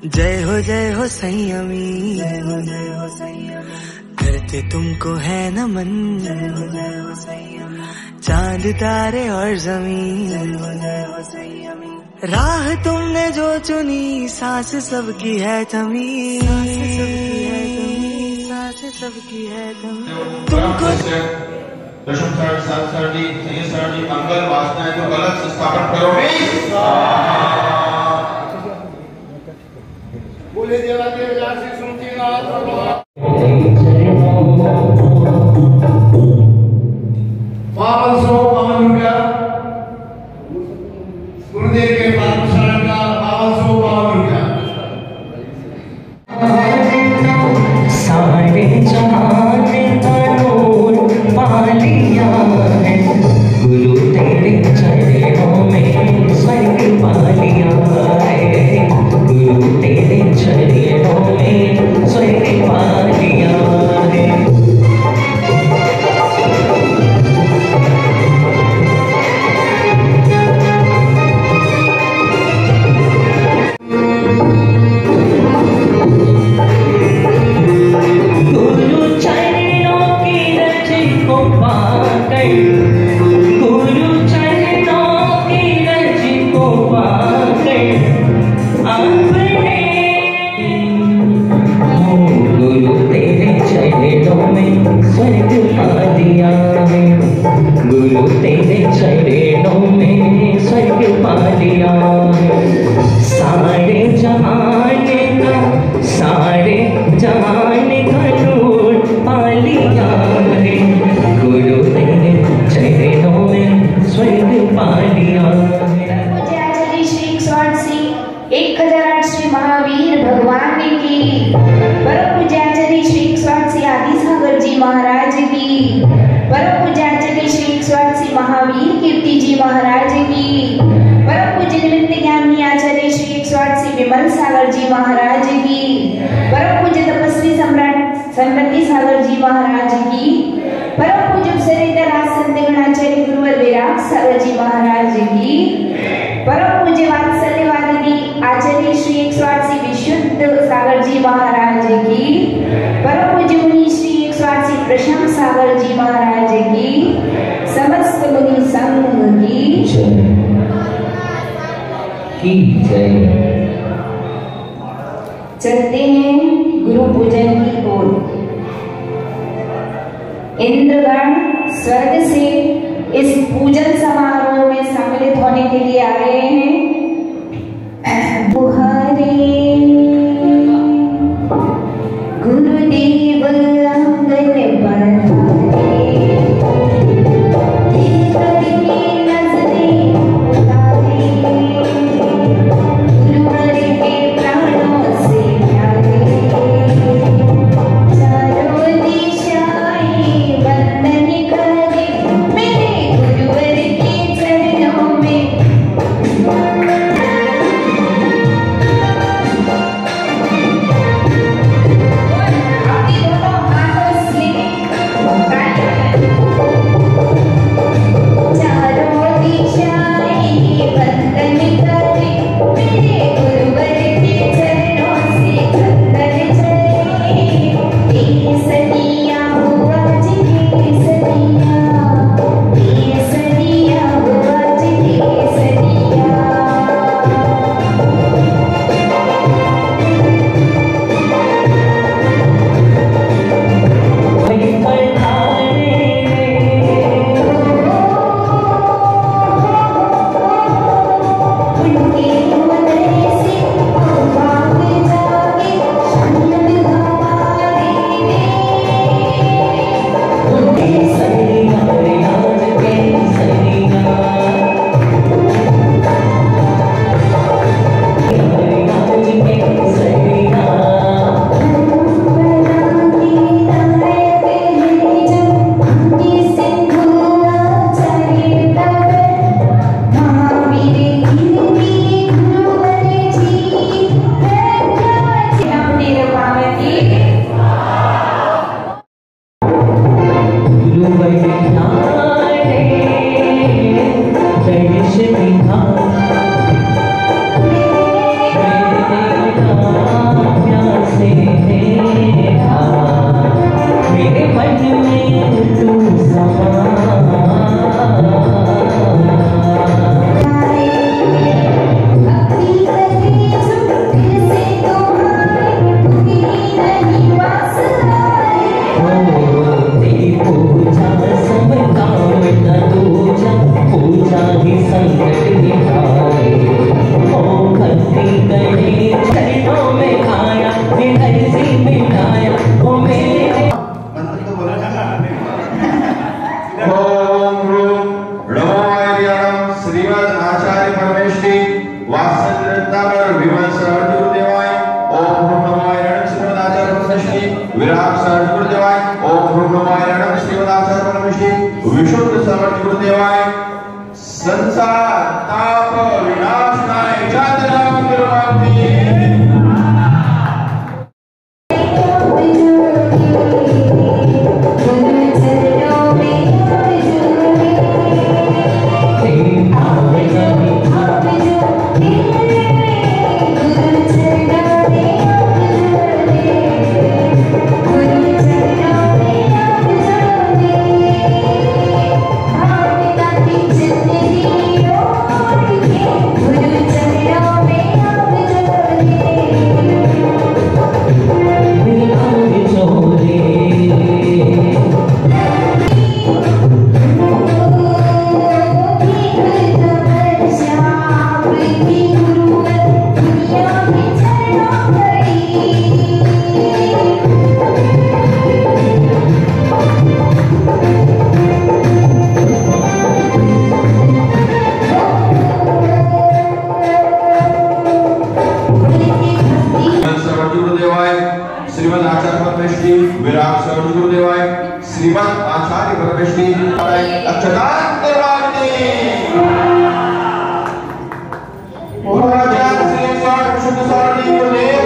जय हो संयमी, करते तुमको है नमन। चांद तारे और जमीन, राह तुमने जो चुनी, सांस सबकी है थमी, सांस सबकी है थमी। तुमको दशम सरणी, सात सरणी, संयुक्त सरणी, मंगल वासना है तो गलत स्थापन करो। बोले देवादेव जासी सुनती नाथ पावन सो पावन का गुरुदेव के पाठशाला का पावन सो पावन का सारे जहान का नूर पा लिया है, गुरु तेरे चरणों में स्वर्ग पा लिया है, गुरु तेरे चरणों में स्वर्ग पा लिया है। गुरु तेरे चरणों में स्वर्ग पा लिया है, सारे जहान का नूर पा लिया है, गुरु तेरे चरणों में स्वर्ग पा लिया है। पूज्याचार्य श्री 108 श्री महावीर भगवान की, परम पूज्याचार्य श्री 108 आदि सागर जी महाराज की, परम पूज्याचार्य श्री 108 महावीर कीर्ति जी महाराज की, परम पूज्य निमित्त ज्ञानी आचार्य श्री 108 विमल सागर जी महाराज की, परम पूज्य तपस्वी सम्राट सन्मति सागर जी महाराज की, परम पूज्य सरिता राज संत गणाचार्य गुरुवर विराट सागर जी महाराज की, परम पूज्य वात्सल्यवादिनी आचार्य श्री 108 विशुद्ध सागर जी महाराज की, परम पूज्य मुनि श्री 108 प्रशांत सागर जी महाराज की, समस्त मुनि संघ की जय। चलते हैं गुरु पूजन की ओर। इंद्रगण स्वर्ग से इस पूजन समारोह में सम्मिलित होने के लिए आ रहे हैं। बुहारे गुरुदेव आंगन पधारे, देवर की नजरें उतारे, गुरुवर के प्राणों से प्यारे, चारों दिशाएं वंदन करे, मेरे गुरुवर के चरणों में श्रीमद आचार्य परमेश्वरी विराट सर्व गुरुदेवाय श्रीमद आचार्य परमेश्वरी अच्युतानंद देवानी महाराज श्री स्वामी विशुद्ध सारणी गुरुदेव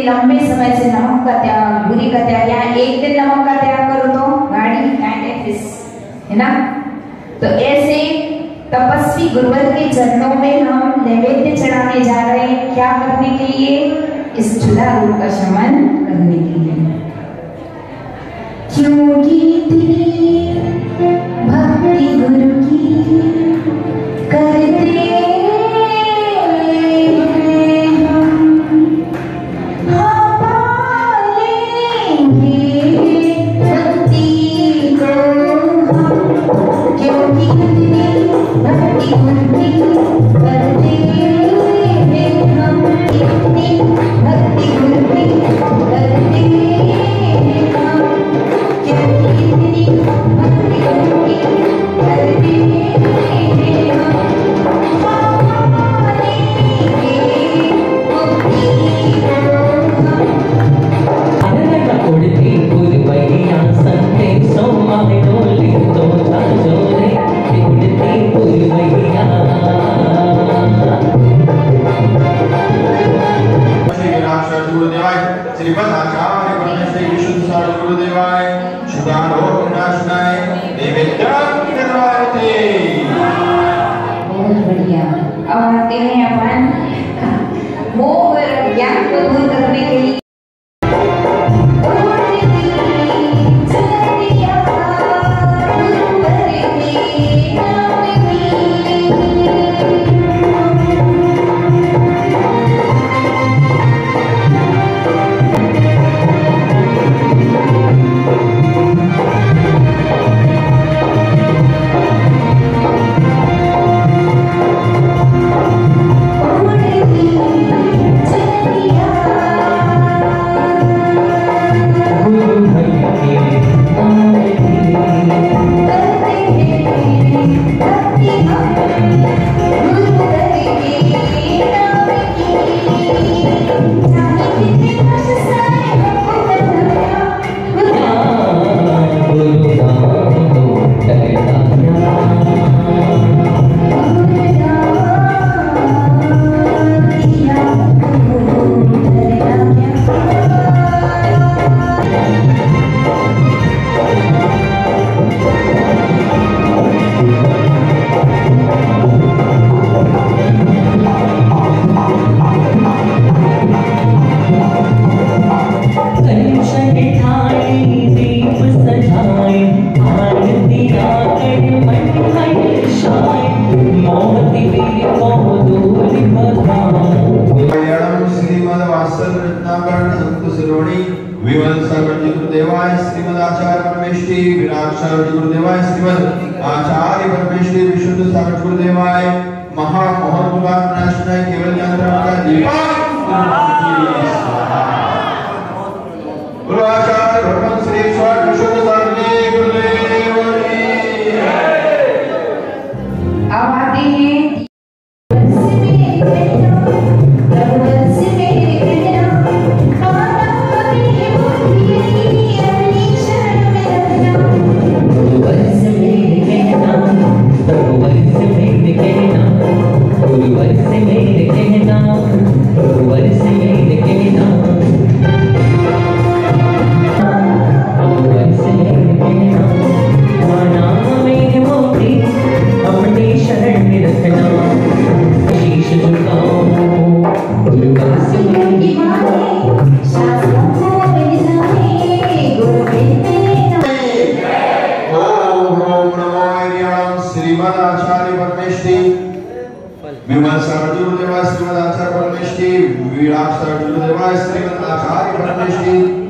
लंबे समय से नमक का त्याग, बुरी का त्याग, यहाँ एक दिन नमक का त्याग करो तो गाड़ी है ना। तो ऐसे तपस्वी गुरुवर के चरणों में हम नैवेद्य चढ़ाने जा रहे हैं। क्या करने के लिए? इस झूला रोग का शमन करने के लिए। क्योंकि इतनी भक्ति गुरु की करते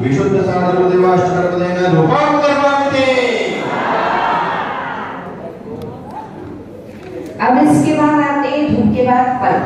विशुद्ध सागर गुरुदेवाष्टकर्पदेन रूपं निर्मामिते। अब इसके बाद आते हैं धूप के बाद पल।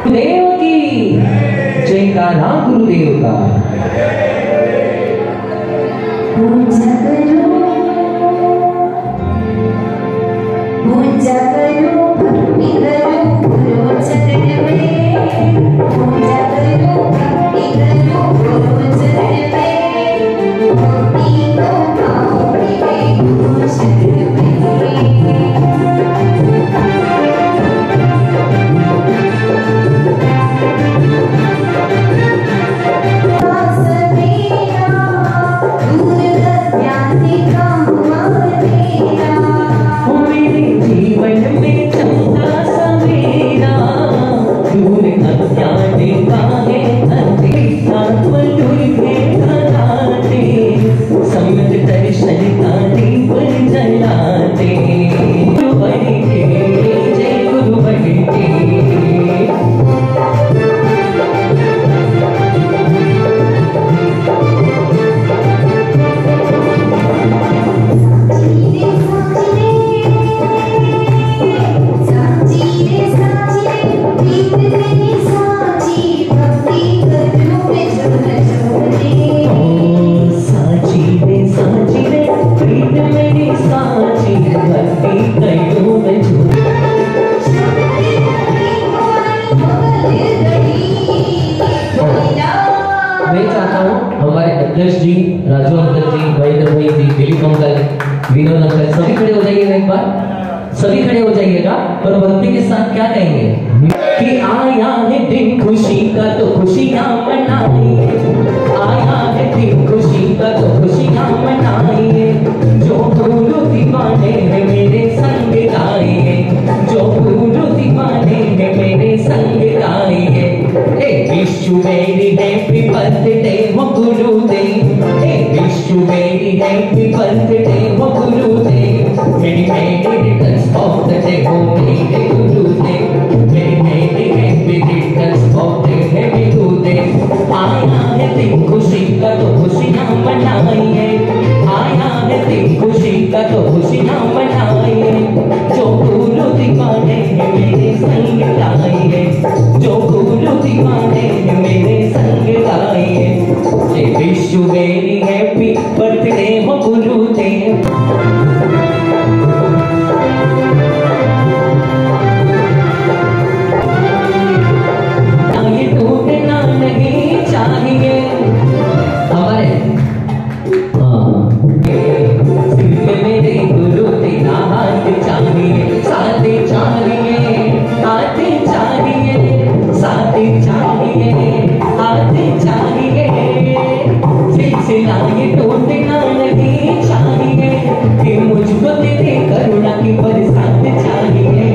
गुरुदेव की जयकारा गुरुदेव का। पूजा करो भक्ति करो गुरु चरण में, पूजा करो भक्ति करो गुरु चरण में, भक्ति को भाव में गुरु शरण में। मैं चाहता हूँ हमारे अध्यक्ष जी, राजू अंकल जी, महेंद्र भाई जी, दिलीप अंकल, विनोद अंकल, सभी खड़े हो जाइएगा एक बार, सभी खड़े हो जाइएगा और भक्ति के साथ क्या कहेंगे कि आया है दिन खुशी का तो खुशियां मनाइए, आया है दिन खुशी का तो खुशियां मनाइए, जो भूलो दीवाने हैं मेरे संग गाइए, जो भूलो दीवाने हैं मेरे संग गाइए। Wish you very happy birthday, हो गुरुदेव। Wish you very happy birthday, हो गुरुदेव। Many many returns of the day, हो मेरे गुरुदेव। Many many happy returns of the day, हे गुरुदेव। आया है दिन खुशी का तो खुशियाँ मनाइए, आया है दिन खुशी का तो खुशियाँ बनाए, जो गुरु दीवाने मेरे संग लाए, जो गुरु दीवाने मेरे संग लाए। ये wish you very happy birthday हो गुरुदेव। ये टूटना नहीं चाहिए हमारे सिर पे मेरे गुरु तेरा हाथ चाहिए, साथ चाहिए, हाथ चाहिए, साथ चाहिए, हाथ चाहिए। सिलसिला ये टूटना नहीं चाहिए, कि मुझको तेरे करुणा की बरसात चाहिए।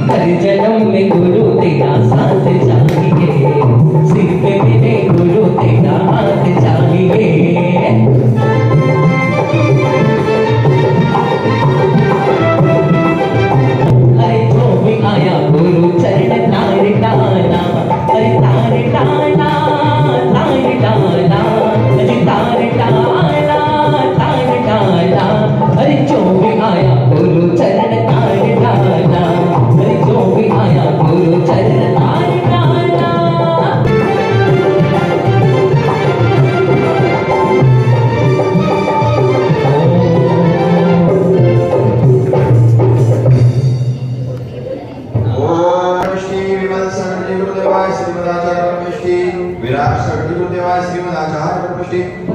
हर जन्म में गुरु तेरा साथ चाहिए, सिर पे मेरे गुरु तेरा हाथ चाहिए। आया गुरु चरण तार डाला, अरे तार डाला, तार डाला, अरे तार डाला, तार डाला। अरे जो भी आया गुरु चरण तार डाला, अरे जो भी आया गुरु चरण तार डाला।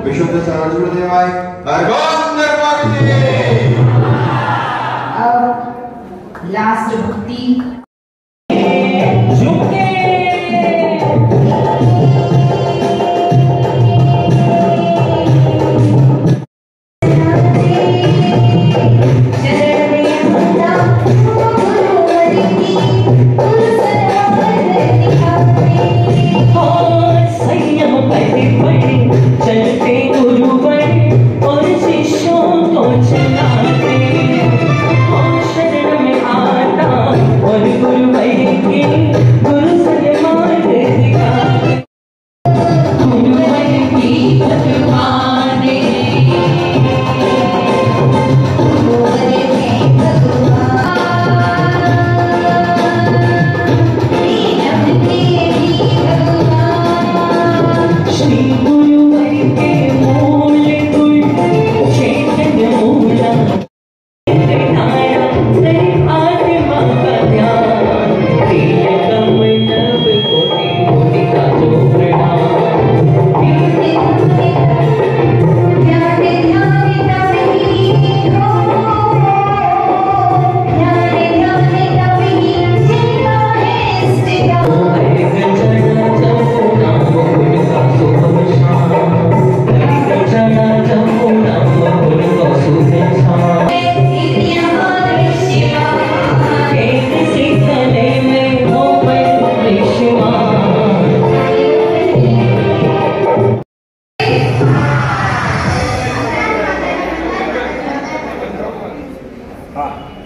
विशुद्ध सरल गुरुदेवाय अब लास्ट भक्ति चलते गुरुवर और शिष्यों को चलाते, शरण में आता और गुरुवर की गुरु सलमान दिखाते। गुरुवर की भगवाने, गुरुवर के भगवान, श्री गुरुवर के मूल तुल चैतन्य मूला, आत्मा का ध्यान, प्रियतम नव कोटि कोटि का जो प्रणाम।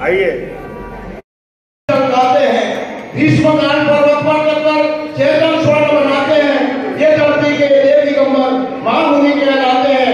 आइए गाते हैं, भीष्मकाल पर्वत पर चलकर चेतन स्वर्ण बनाते हैं। ये धरती के देव दिगंबर महामुनि कहलाते हैं।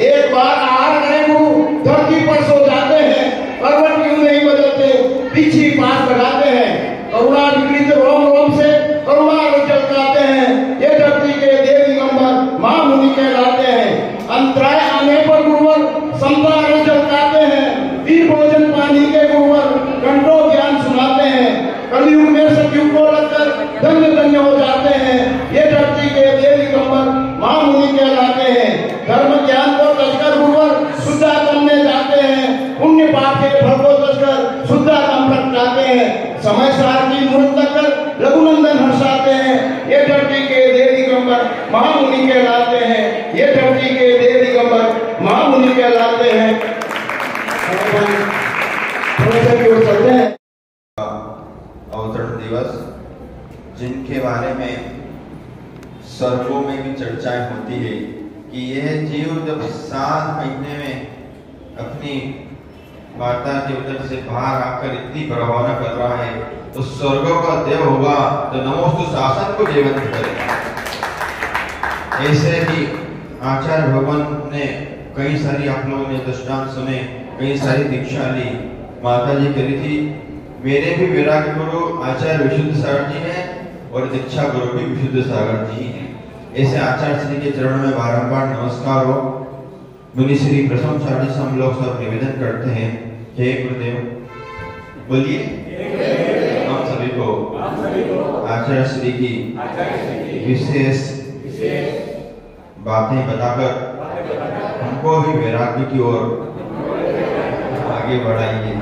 एक बार आहार गए गुरु धरती पर सो जाते हैं, पर्वत क्यों नहीं बदलते, पीछे पास लगाते हैं। करुणा विकृत रोम रोम से करुणा चलकाते हैं। ये धरती के देव दिगंबर महामुनि कहलाते हैं। अंतराय आने पर गुरुवर समता चलकाते हैं। वीर भोजन पानी के गुरुवर घंटों ज्ञान सुनाते हैं। कलयुग में सतयुग को लगकर धन्य धन्य हो जाते हैं। ये धरती के देव दिगंबर महामुनि कहलाते हैं। धर्म ज्ञान को तजकर गुरुवर शुद्धात्म में जाते हैं। पुण्य पाप के फल को तजकर शुद्धात्म प्रगटाते हैं। समय सार की मूर्त तक रघुनंदन हर्षाते हैं। ये धरती के देव दिगंबर महामुनि कहलाते हैं। ये धरती के देव दिगंबर महामुनि कहलाते हैं। अवतरण दिवस, जिनके बारे में सर्गों में भी चर्चाएं होती है कि यह जीव जब 7 महीने में अपनी माता के उदर से बाहर आकर इतनी प्रभावना कर रहा है तो स्वर्गों का देव होगा तो नमोस्तु शासन को जीवंत करेगा। ऐसे ही आचार्य भगवान ने कई सारी आप लोगों ने दृष्टांत सुने कई सारी दीक्षा ली, माता जी करी थी। मेरे भी वैराग्य गुरु आचार्य विशुद्ध सागर जी हैं और दीक्षा गुरु भी विशुद्ध सागर जी हैं। ऐसे आचार्य श्री के चरणों में बारंबार नमस्कार हो। मुनि श्री प्रथम सारथी से हम लोग सब निवेदन करते हैं, हे गुरुदेव बोलिए हम सभी को आचार्य श्री की विशेष बातें बताकर हमको भी वैराग्य की ओर आगे बढ़ाइए।